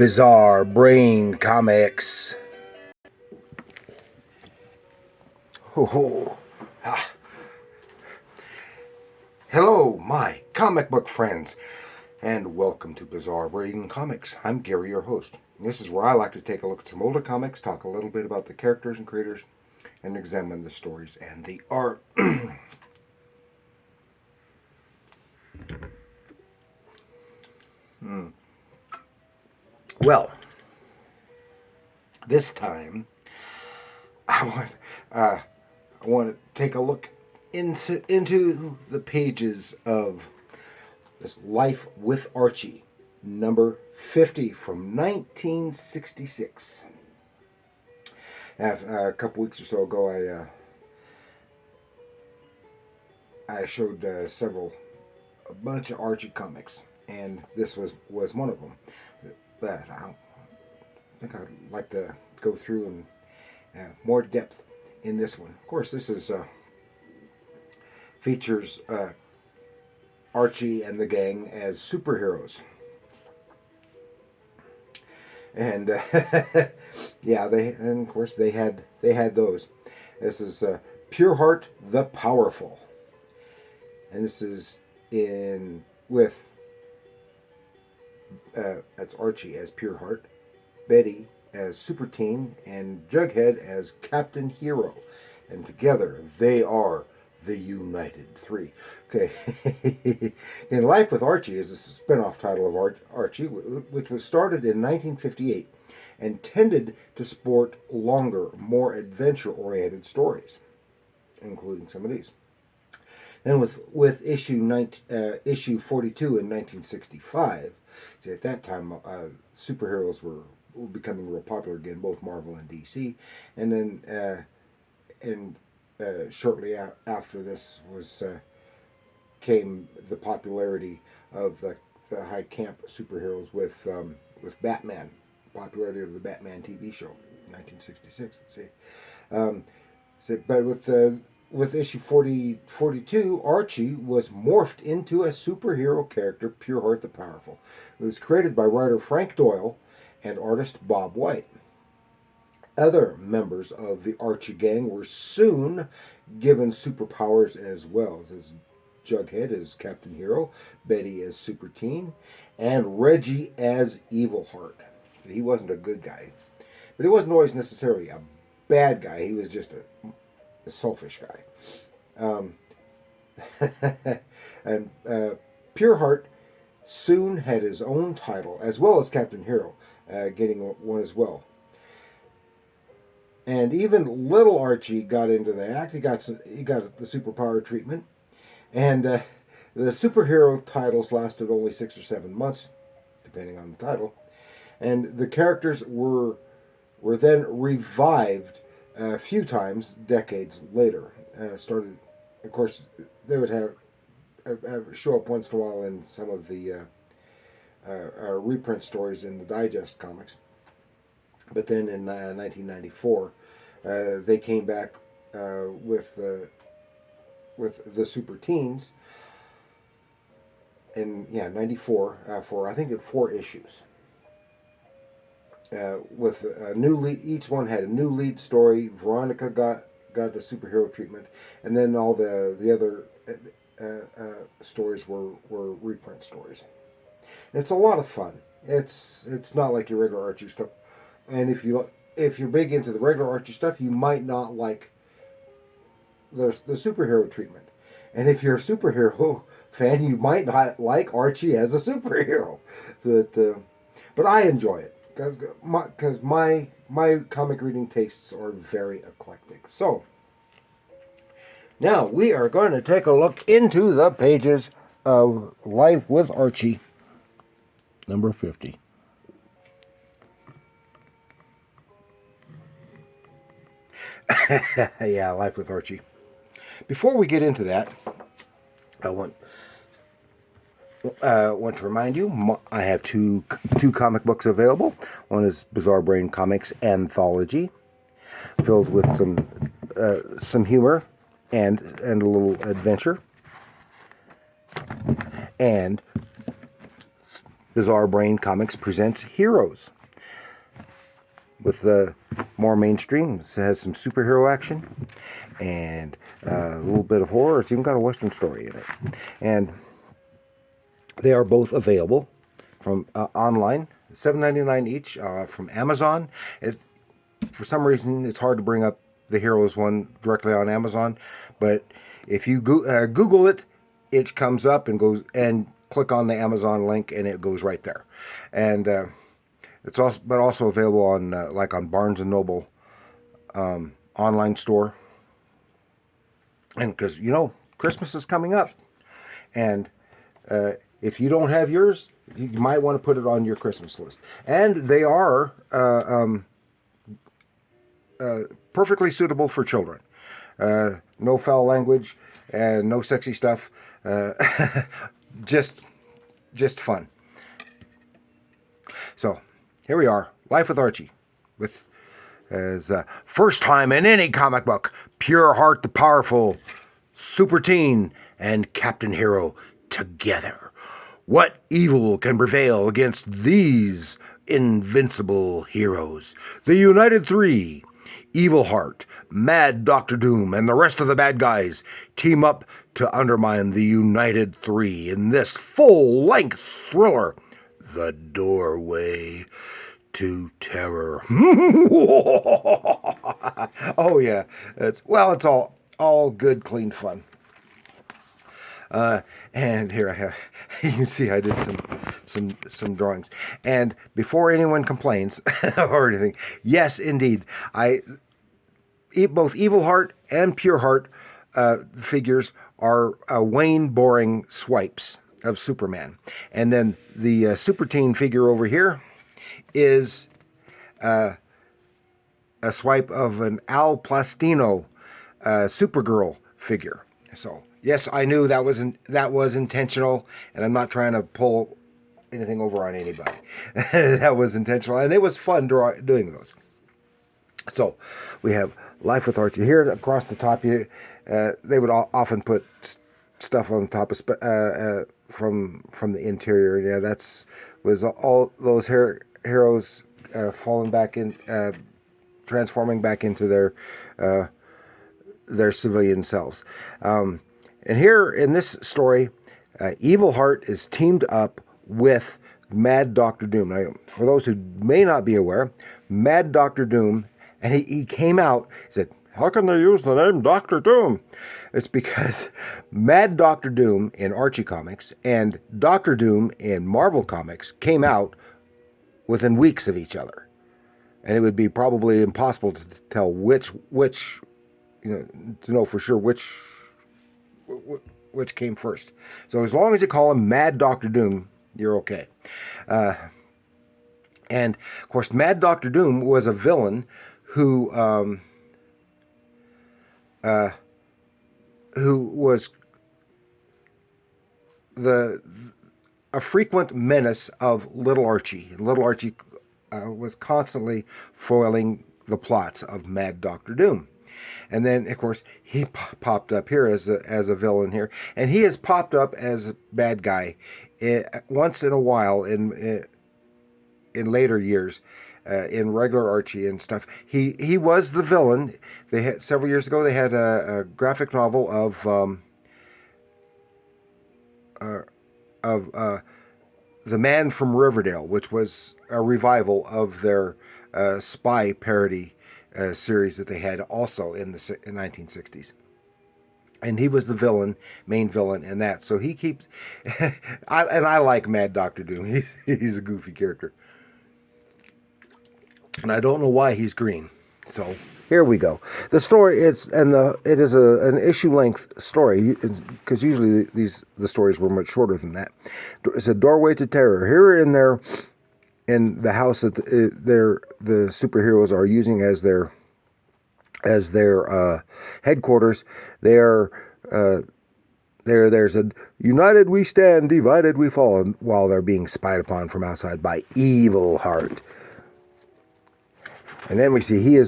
Bizarre Brain Comics. Ho ho. Ah. Hello, my comic book friends, and welcome to Bizarre Brain Comics. I'm Gary, your host. This is where I like to take a look at some older comics, talk a little bit about the characters and creators, and examine the stories and the art. Well, this time I want to take a look into the pages of this Life with Archie, number 50 from 1966. A couple weeks or so ago, I showed a bunch of Archie comics, and this was one of them. But I think I'd like to go through and more depth in this one. Of course, this is features Archie and the gang as superheroes, and yeah, of course they had those. This is Pure Heart the Powerful, and this is with that's Archie as Pure Heart, Betty as Super Teen, and Jughead as Captain Hero, and together they are the United Three. Okay. In Life with Archie is a spin-off title of Archie, which was started in 1958 and tended to sport longer, more adventure-oriented stories, including some of these. Then with issue 42 in 1965, see, at that time superheroes were becoming real popular again, both Marvel and DC, and then shortly after this came the popularity of the high camp superheroes with Batman, popularity of the Batman TV show, 1966. Let's see, but with issue 42, Archie was morphed into a superhero character, Pure Heart the Powerful. It was created by writer Frank Doyle and artist Bob White. Other members of the Archie gang were soon given superpowers as well, as Jughead as Captain Hero, Betty as Super Teen, and Reggie as Evil Heart. He wasn't a good guy, but he wasn't always necessarily a bad guy. He was just a selfish guy. And Pure Heart soon had his own title, as well as Captain Hero, getting one as well. And even little Archie got into the act. He got the superpower treatment, and the superhero titles lasted only 6 or 7 months, depending on the title. And the characters were then revived a few times decades later. Started, of course, they would have show up once in a while in some of the reprint stories in the Digest comics. But then in 1994, they came back with the Super Teens. In 94 for I think 4 issues. With a new lead, each one had a new lead story. Veronica got the superhero treatment, and then all the other stories were reprint stories. And it's a lot of fun. It's not like your regular Archie stuff. And if you're big into the regular Archie stuff, you might not like the superhero treatment. And if you're a superhero fan, you might not like Archie as a superhero. But I enjoy it because my comic reading tastes are very eclectic. So now we are going to take a look into the pages of Life with Archie, number 50. Yeah, Life with Archie. Before we get into that, I want to remind you, I have two comic books available. One is Bizarre Brain Comics Anthology, filled with some humor and a little adventure, and Bizarre Brain Comics presents Heroes. With more mainstream. It has some superhero action and a little bit of horror. It's even got a Western story in it. And they are both available from online, $7.99 each from Amazon. For some reason, it's hard to bring up the Heroes one directly on Amazon, but if you Google it, it comes up and goes, and click on the Amazon link, and it goes right there. And it's also available on like on Barnes and Noble online store. And because Christmas is coming up, and if you don't have yours, you might want to put it on your Christmas list. And they are perfectly suitable for children. No foul language and no sexy stuff. Just fun. So here we are, Life with Archie, with as first time in any comic book, Pure Heart the Powerful, Super Teen, and Captain Hero together. What evil can prevail against these invincible heroes? The United Three, Evil Heart, Mad Dr. Doom, and the rest of the bad guys team up to undermine the United Three in this full-length thriller, The Doorway to Terror. Oh yeah, it's all good, clean fun. And here I have, you can see I did some drawings. And before anyone complains or anything, yes, indeed, both Evil Heart and Pure Heart figures are Wayne Boring swipes of Superman. And then the Super Teen figure over here is a swipe of an Al Plastino Supergirl figure. So yes, I knew that was intentional, and I'm not trying to pull anything over on anybody. That was intentional, and it was fun doing those. So we have Life with Archie here across the top. They would often put stuff on top of from the interior. Yeah, was all those heroes falling back in, transforming back into their civilian selves. And here in this story, Evil Heart is teamed up with Mad Dr. Doom. Now, for those who may not be aware, Mad Dr. Doom, and he came out, he said, "How can they use the name Dr. Doom?" It's because Mad Dr. Doom in Archie Comics and Dr. Doom in Marvel Comics came out within weeks of each other. And it would be probably impossible to tell which to know for sure which came first. So as long as you call him Mad Dr. Doom, you're okay. And of course, Mad Dr. Doom was a villain who was a frequent menace of Little Archie. Little Archie was constantly foiling the plots of Mad Dr. Doom. And then, of course, he popped up here as a villain here, and he has popped up as a bad guy once in a while in later years, in regular Archie and stuff. He was the villain. They had several years ago. They had a graphic novel of The Man from Riverdale, which was a revival of their spy parody series that they had also in the 1960s. And he was the main villain in that. So he keeps... I like Mad Dr. Doom. He's a goofy character. And I don't know why he's green. So here we go. The story it is an issue-length story, because usually the stories were much shorter than that. It's a Doorway to Terror. Here in the house that the superheroes are using as their headquarters, there's a united we stand, divided we fall, while they're being spied upon from outside by Evil Heart. And then we see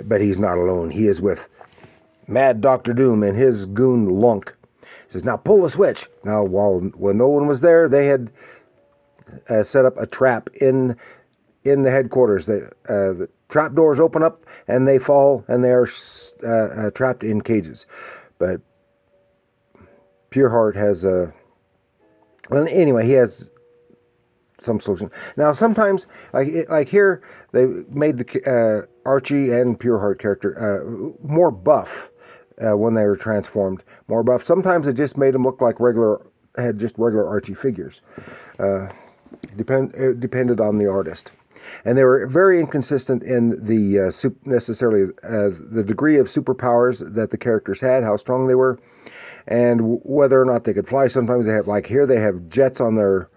but he's not alone. He is with Mad Dr. Doom and his goon Lunk. He says, "Now pull the switch." Now, while no one was there, they had set up a trap in the headquarters. The trap doors open up and they fall, and they are trapped in cages. But Pureheart has a... Well, anyway, he has some solution. Now, sometimes, like here, they made the Archie and Pureheart character more buff when they were transformed. More buff. Sometimes it just made them look like regular Archie figures. It depended on the artist. And they were very inconsistent in the necessarily the degree of superpowers that the characters had, how strong they were, and whether or not they could fly. Sometimes they have, like here, they have jets on their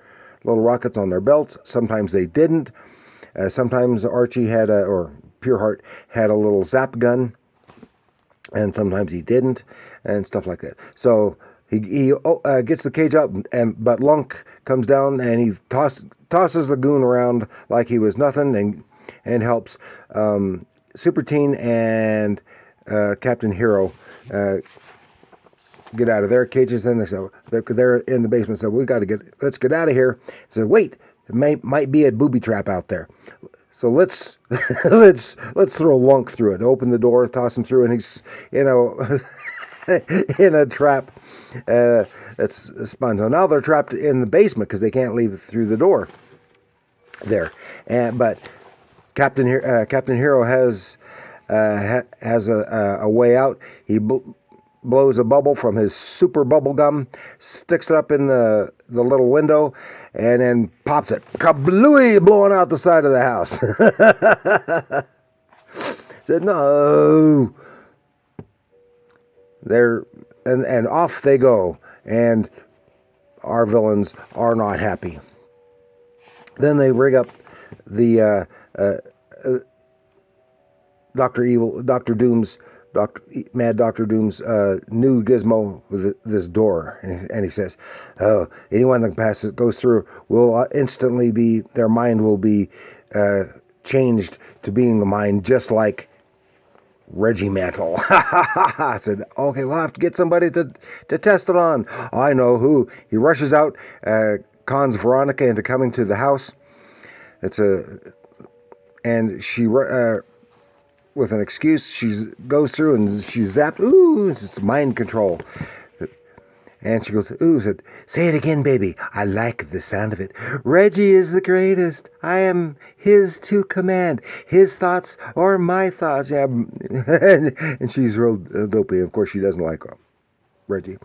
little rockets on their belts. Sometimes they didn't. Sometimes Archie had or Pureheart had a little zap gun, and sometimes he didn't, and stuff like that. So he gets the cage up, but Lunk comes down and he tosses the goon around like he was nothing, and helps Super Teen and Captain Hero get out of their cages. Then they're in the basement. So let's get out of here. So wait, it might be a booby trap out there. So let's throw Lunk through it. Open the door, toss him through, and he's in a trap that's spun. So now they're trapped in the basement because they can't leave through the door there. But Captain Hero has a way out. He blows a bubble from his super bubble gum, sticks it up in the little window, and then pops it. Kablooey! Blowing out the side of the house. Said no. And off they go, and our villains are not happy. Then they rig up the Mad Doctor Doom's new gizmo with this door, and he says, "Oh, anyone that goes through will instantly be, their mind will be changed to being the mind just like Regimental." I said, okay, we'll have to get somebody to test it on. I know who. He rushes out, cons Veronica into coming to the house. And she, with an excuse, she goes through and she's zapped. Ooh, it's mind control. And she goes, ooh, said, say it again, baby. I like the sound of it. Reggie is the greatest. I am his to command. His thoughts are my thoughts. Yeah. And she's real dopey. Of course, she doesn't like Reggie.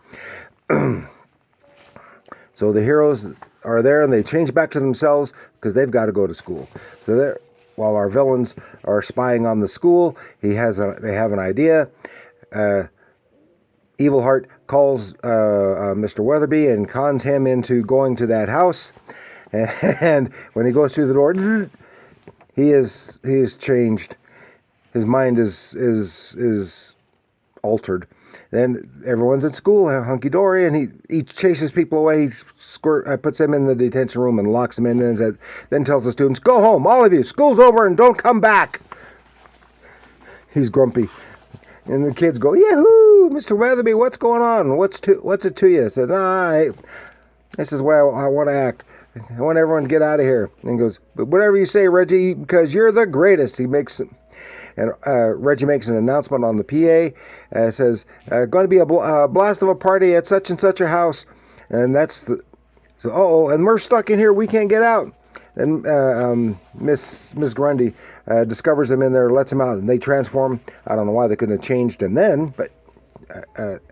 So the heroes are there, and they change back to themselves because they've got to go to school. So while our villains are spying on the school, they have an idea. Evilheart calls Mr. Weatherby and cons him into going to that house. And when he goes through the door, he is changed. His mind is altered. Then everyone's at school, hunky dory, and he chases people away. He puts them in the detention room and locks them in, and then tells the students, "Go home, all of you. School's over, and don't come back." He's grumpy. And the kids go, "Yahoo! Mr. Weatherby, what's going on? What's it to you?" I said, this is where I want to act. I want everyone to get out of here. And he goes, "But whatever you say, Reggie, because you're the greatest." And Reggie makes an announcement on the PA. Says, "Going to be a blast of a party at such and such a house." And and we're stuck in here. We can't get out. And Miss Grundy discovers him in there, lets him out, and they transform. I don't know why they couldn't have changed him then,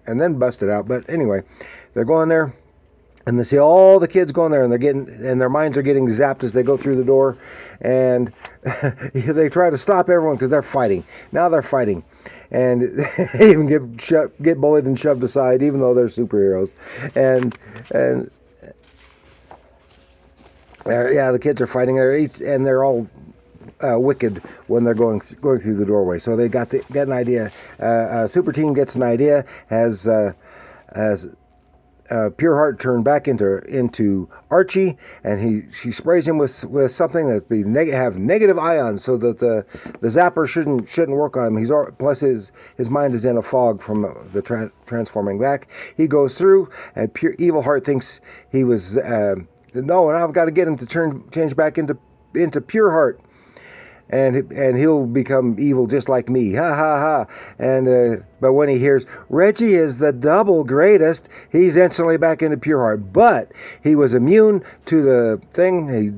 and then busted out. But anyway, they're going there, and they see all the kids going there, and their minds are getting zapped as they go through the door, and they try to stop everyone because they're fighting. Now they're fighting, and they even get bullied and shoved aside, even though they're superheroes, and the kids are fighting, and they're all wicked when they're going through the doorway. So they get an idea. Super Team gets an idea, has Pureheart turned back into Archie, and she sprays him with something that have negative ions, so that the zapper shouldn't work on him. Plus his mind is in a fog from the transforming back. He goes through, and Evilheart thinks he was No, and I've got to get him to change back into pure heart, and he'll become evil just like me. Ha ha ha! And but when he hears Reggie is the double greatest, he's instantly back into pure heart. But he was immune to the thing. He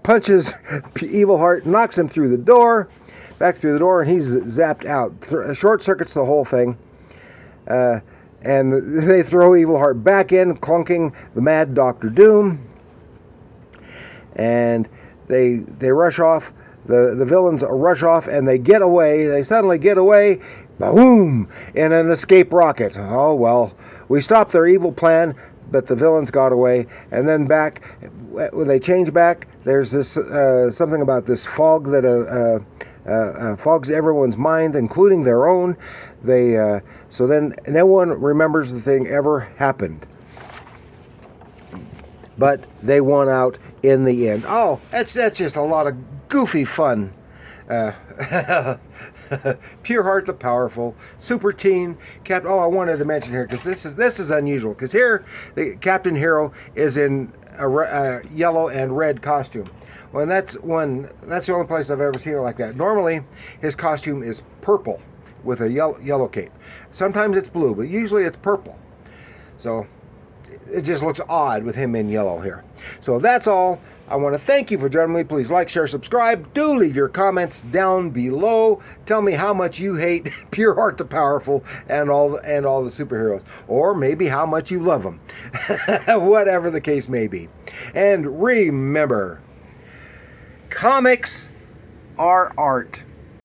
punches evil heart, knocks him through the door, back through the door, and he's zapped out. Short circuits the whole thing. And they throw evil heart back in, clunking the mad Dr. Doom. And they rush off. The villains rush off, and they get away. They suddenly get away, boom, in an escape rocket. Oh, well, we stopped their evil plan, but the villains got away. And then back, when they change back, there's this something about this fog that fogs everyone's mind, including their own. So then no one remembers the thing ever happened. But they won out in the end. Oh, that's just a lot of goofy fun. Pure Heart the Powerful, Super Teen, Captain. Oh, I wanted to mention here because this is unusual because here the Captain Hero is in a yellow and red costume. Well, that's the only place I've ever seen it like that. Normally, his costume is purple with a yellow cape. Sometimes it's blue, but usually it's purple. So it just looks odd with him in yellow here. So that's all. I want to thank you for joining me. Please like, share, subscribe. Do leave your comments down below. Tell me how much you hate Pure Heart the Powerful and all the superheroes, or maybe how much you love them. Whatever the case may be. And remember, comics are art.